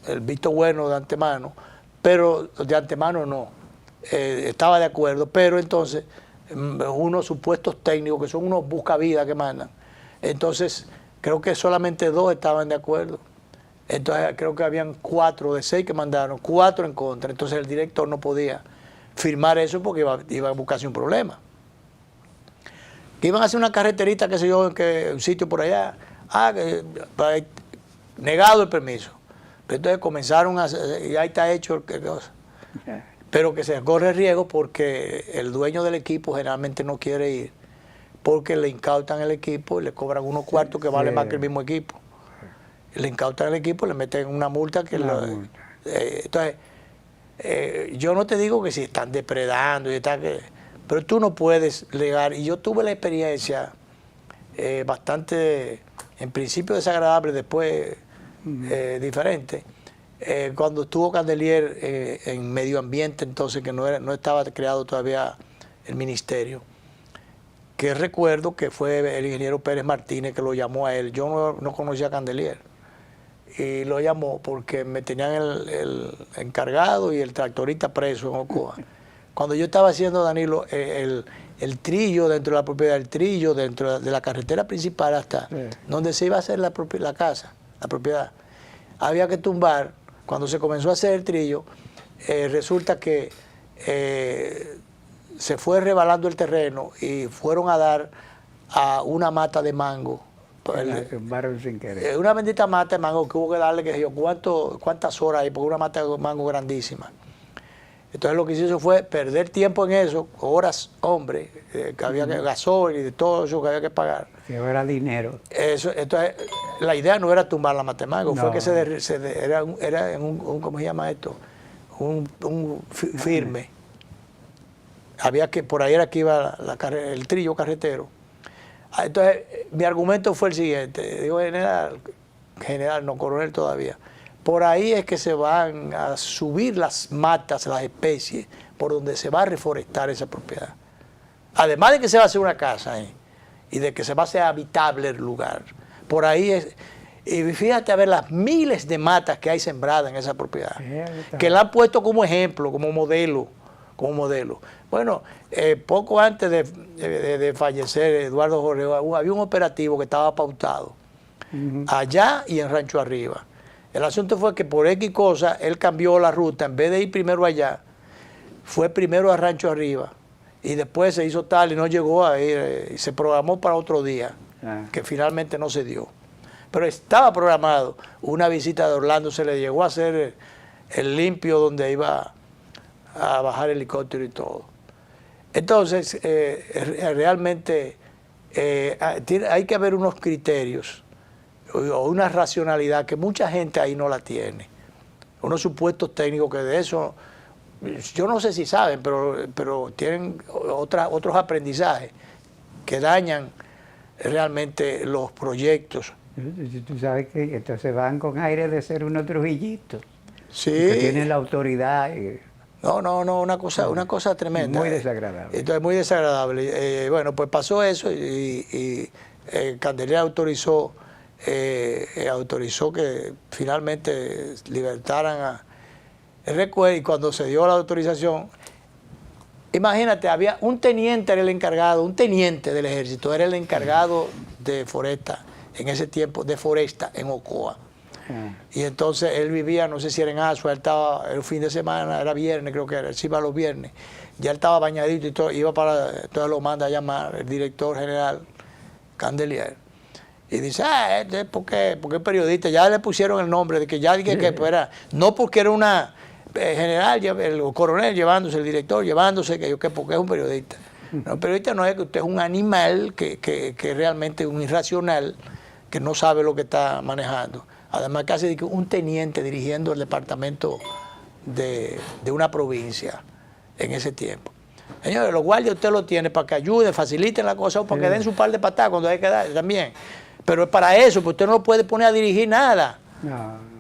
el visto bueno de antemano, pero de antemano no, estaba de acuerdo, pero entonces unos supuestos técnicos que son unos buscavidas que mandan, entonces creo que solamente 2 estaban de acuerdo, entonces creo que habían 4 de 6 que mandaron, 4 en contra, entonces el director no podía firmar eso porque iba a buscarse un problema. Que iban a hacer una carreterita, qué sé yo, en un sitio por allá, negado el permiso. Pero entonces comenzaron a hacer, y ahí está hecho, pero que se corre riesgo porque el dueño del equipo generalmente no quiere ir, porque le incautan el equipo y le cobran unos cuartos que valen más que el mismo equipo. Le incautan el equipo y le meten una multa que entonces, yo no te digo que si están depredando y está que, pero tú no puedes legar, y yo tuve la experiencia bastante, en principio desagradable, después diferente, cuando estuvo Candelier en medio ambiente, entonces que no estaba creado todavía el ministerio, que recuerdo que fue el ingeniero Pérez Martínez que lo llamó a él. Yo no conocía a Candelier y lo llamó porque me tenían el encargado y el tractorista preso en Ocoa. Cuando yo estaba haciendo, Danilo, el trillo dentro de la propiedad, el trillo dentro de la carretera principal hasta donde se iba a hacer la casa, la propiedad, había que tumbar. Cuando se comenzó a hacer el trillo, resulta que se fue rebalando el terreno y fueron a dar a una mata de mango. Sin querer. Una bendita mata de mango que hubo que darle, que yo, cuántas horas hay, porque una mata de mango grandísima. Entonces lo que hizo fue perder tiempo en eso, horas, hombre, que había que gasoil y de todo eso que había que pagar. Que era dinero. Eso, entonces, la idea no era tumbar la mata de mango, fue que era en un ¿cómo se llama esto? Un firme. Había que, por ahí era que iba el trillo carretero. Entonces, mi argumento fue el siguiente, digo, general, no coronel todavía. Por ahí es que se van a subir las matas, las especies, por donde se va a reforestar esa propiedad. Además de que se va a hacer una casa ahí, y de que se va a hacer habitable el lugar. Por ahí es, y fíjate a ver las miles de matas que hay sembradas en esa propiedad, que la han puesto como ejemplo, como modelo. Bueno, poco antes de fallecer Eduardo Jorge, había un operativo que estaba pautado allá y en Rancho Arriba. El asunto fue que por X cosa, él cambió la ruta, en vez de ir primero allá, fue primero a Rancho Arriba, y después se hizo tal y no llegó a ir, y se programó para otro día, que finalmente no se dio. Pero estaba programado una visita de Orlando, se le llegó a hacer el limpio donde iba a bajar el helicóptero y todo. Entonces, realmente hay que haber unos criterios o una racionalidad que mucha gente ahí no la tiene. Unos supuestos técnicos que de eso, yo no sé si saben, pero tienen otros aprendizajes que dañan realmente los proyectos. Tú sabes que entonces van con aire de ser unos trujillitos, Sí. que tienen la autoridad. No, una cosa tremenda. Muy desagradable. Entonces, muy desagradable. Bueno, pues pasó eso y Candelier autorizó que finalmente libertaran a el recuerdo, y cuando se dio la autorización, imagínate, había un teniente, era el encargado, un teniente del ejército, era el encargado de Foresta, en ese tiempo, de Foresta, en Ocoa. Y entonces él vivía, no sé si era en Asua, él estaba el fin de semana, era viernes, creo que era, él se iba los viernes, ya él estaba bañadito y todo, iba entonces lo manda a llamar el director general Candelier. Y dice, ¿por qué? Porque es periodista, ya le pusieron el nombre, de que ya dije que pues era, no porque era una general, el coronel llevándose, el director llevándose, que porque es un periodista. No, un periodista no es que usted es un animal que realmente es un irracional, que no sabe lo que está manejando. Además que hace un teniente dirigiendo el departamento de una provincia en ese tiempo. Señores, los guardias usted los tiene para que ayuden, faciliten la cosa, o para que den su par de patadas cuando hay que dar también. Pero es para eso, porque usted no lo puede poner a dirigir nada. No.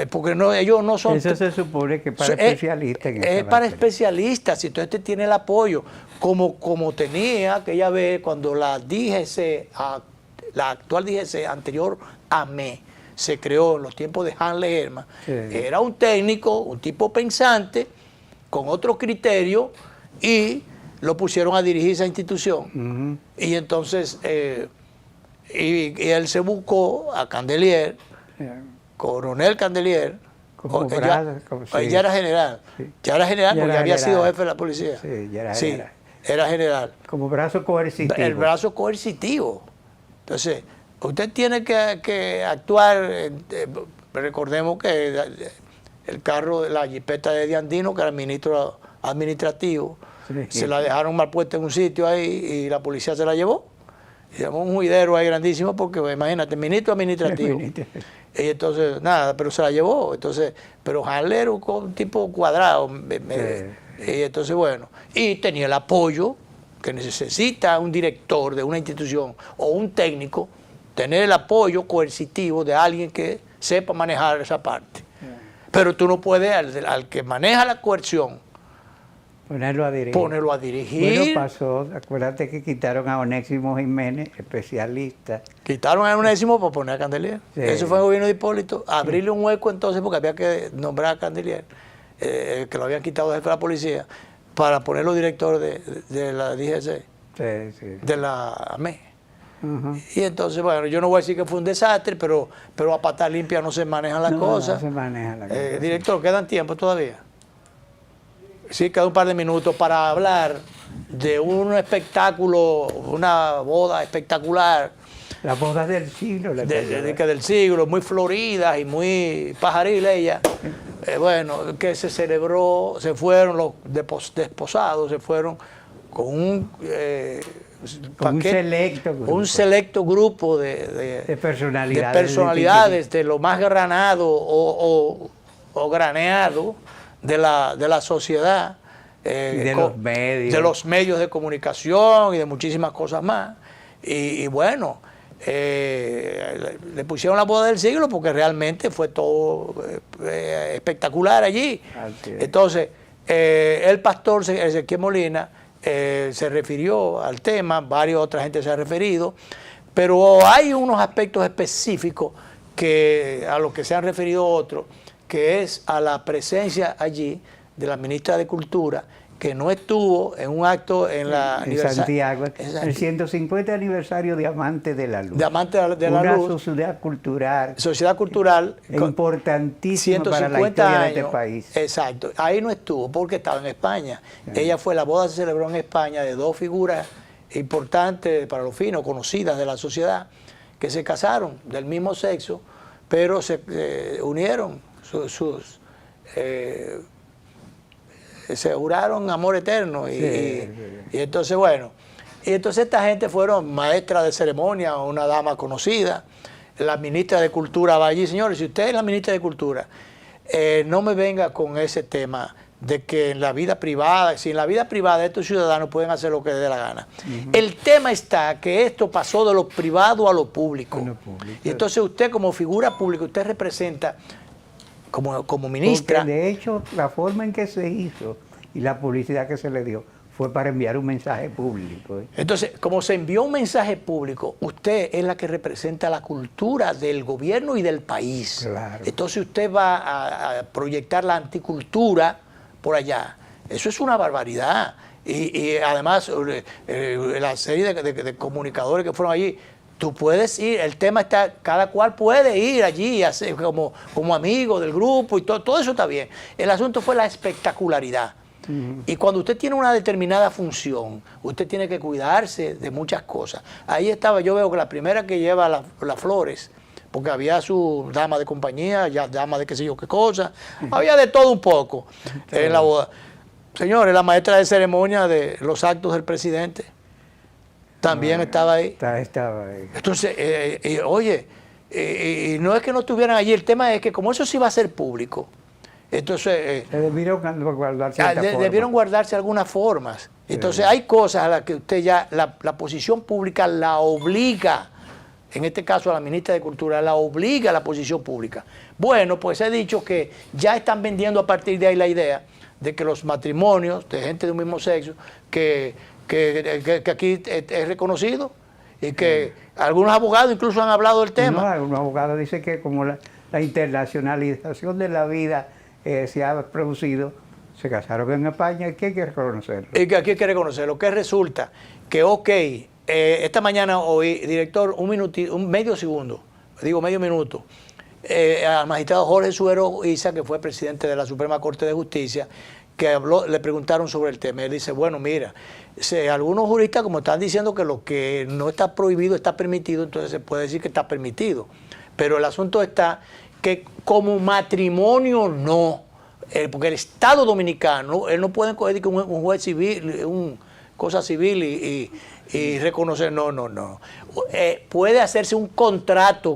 Porque ellos no son... Eso se supone que es para especialistas. Es para especialistas, y entonces tiene el apoyo, como tenía aquella vez cuando la DGC, la actual DGC, anterior a ME, se creó en los tiempos de Hans Leherman. Sí. Era un técnico, un tipo pensante, con otro criterio, y lo pusieron a dirigir esa institución. Y entonces, y él se buscó a Candelier, coronel Candelier, ya era general, ya era general porque ya había sido jefe de la policía. Sí, ya era general. Era general. Como brazo coercitivo. El brazo coercitivo. Entonces, usted tiene que actuar, recordemos que el carro de la jipeta de Diandino, que era el ministro administrativo, se la dejaron mal puesta en un sitio ahí y la policía se la llevó. Y llamó un juidero ahí grandísimo porque, imagínate, ministro administrativo. Y entonces, nada, pero se la llevó. Entonces, pero Hanler, un tipo cuadrado. Y entonces, bueno, y tenía el apoyo que necesita un director de una institución o un técnico, tener el apoyo coercitivo de alguien que sepa manejar esa parte. Pero tú no puedes, al que maneja la coerción, ponerlo a dirigir. Bueno, pasó, acuérdate que quitaron a Onésimo Jiménez, especialista. Quitaron a Onésimo para poner a Candelier. Sí. Eso fue el gobierno de Hipólito. Abrirle un hueco entonces, porque había que nombrar a Candelier, que lo habían quitado de jefe de la policía, para ponerlo director de la DGC, de la AME. Y entonces, bueno, yo no voy a decir que fue un desastre, pero a patas limpias no se manejan las cosas. No se manejan las cosas. Director, ¿quedan tiempo todavía? Sí, queda un par de minutos para hablar de un espectáculo, una boda espectacular. La boda del siglo. Del siglo, muy florida y muy pajaril ella. Bueno, que se celebró, se fueron los desposados, se fueron con un selecto grupo de personalidades de lo más granado o graneado de la sociedad, de los medios de comunicación y de muchísimas cosas más. Y bueno, le pusieron la boda del siglo porque realmente fue todo espectacular allí. Entonces, el pastor Ezequiel Molina se refirió al tema, otra gente se ha referido, pero hay unos aspectos específicos a los que se han referido otros, que es a la presencia allí de la ministra de Cultura, que no estuvo en un acto en Santiago, el 150 aniversario de Amante de la Luz. De Amante de la Luz. Una sociedad cultural. Sociedad cultural. Importantísima para la historia de este país. Exacto. Ahí no estuvo porque estaba en España. La boda se celebró en España de dos figuras importantes para los finos, conocidas de la sociedad, que se casaron del mismo sexo, pero se unieron se juraron amor eterno y entonces bueno, y entonces esta gente fueron maestras de ceremonia, una dama conocida, la ministra de Cultura va allí. Señores, si usted es la ministra de Cultura, no me venga con ese tema de que en la vida privada, si en la vida privada estos ciudadanos pueden hacer lo que les dé la gana. El tema está que esto pasó de lo privado a lo público. Y entonces usted como figura pública, usted representa como ministra. Porque de hecho la forma en que se hizo y la publicidad que se le dio fue para enviar un mensaje público. Entonces, como se envió un mensaje público, usted es la que representa la cultura del gobierno y del país. Claro. Entonces usted va a proyectar la anticultura por allá. Eso es una barbaridad. Y además, la serie de comunicadores que fueron allí, tú puedes ir, el tema está, cada cual puede ir allí hacer como amigo del grupo y todo eso está bien. El asunto fue la espectacularidad. Y cuando usted tiene una determinada función, usted tiene que cuidarse de muchas cosas. Ahí estaba, yo veo que la primera que lleva las flores, porque había su dama de compañía, ya dama de qué sé yo qué cosa, había de todo un poco en la boda. Señores, la maestra de ceremonia de los actos del presidente también estaba ahí. Estaba ahí. Entonces, oye, no es que no estuvieran allí, el tema es que como eso sí va a ser público, entonces debieron guardarse algunas formas. Entonces hay cosas a las que usted ya, la posición pública la obliga, en este caso a la ministra de Cultura, la obliga a la posición pública. Bueno, pues he dicho que ya están vendiendo a partir de ahí la idea de que los matrimonios de gente de un mismo sexo, que aquí es reconocido y que algunos abogados incluso han hablado del tema. No, algunos abogados dicen que como la internacionalización de la vida se ha producido, se casaron en España y que hay que reconocerlo. Y que aquí hay que reconocerlo, que resulta que, esta mañana oí, director, medio minuto, al magistrado Jorge Suero Isa, que fue presidente de la Suprema Corte de Justicia, que le preguntaron sobre el tema. Él dice, bueno, mira, algunos juristas como están diciendo que lo que no está prohibido está permitido, entonces se puede decir que está permitido. Pero el asunto está que como matrimonio no, porque el Estado dominicano, él no puede coger que un juez civil, cosa civil y reconocer, no. Puede hacerse un contrato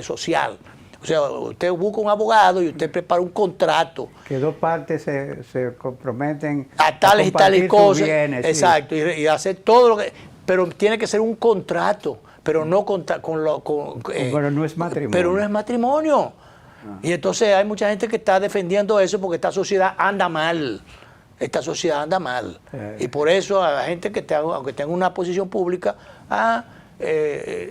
social. O sea, usted busca un abogado y usted prepara un contrato. Que dos partes se comprometen a tales y tales cosas. Bienes, exacto, sí. y hacer todo lo que... Pero tiene que ser un contrato, pero no pero no es matrimonio. Pero no es matrimonio. Y entonces hay mucha gente que está defendiendo eso porque esta sociedad anda mal. Esta sociedad anda mal. Y por eso a la gente que aunque tenga una posición pública,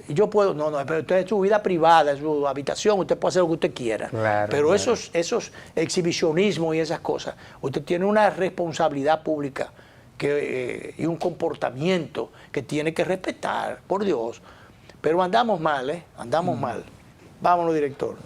yo puedo, pero usted es su vida privada, es su habitación, usted puede hacer lo que usted quiera. Claro, pero claro. Esos exhibicionismos y esas cosas, usted tiene una responsabilidad pública y un comportamiento que tiene que respetar, por Dios. Pero andamos mal, andamos mal. Vámonos, director.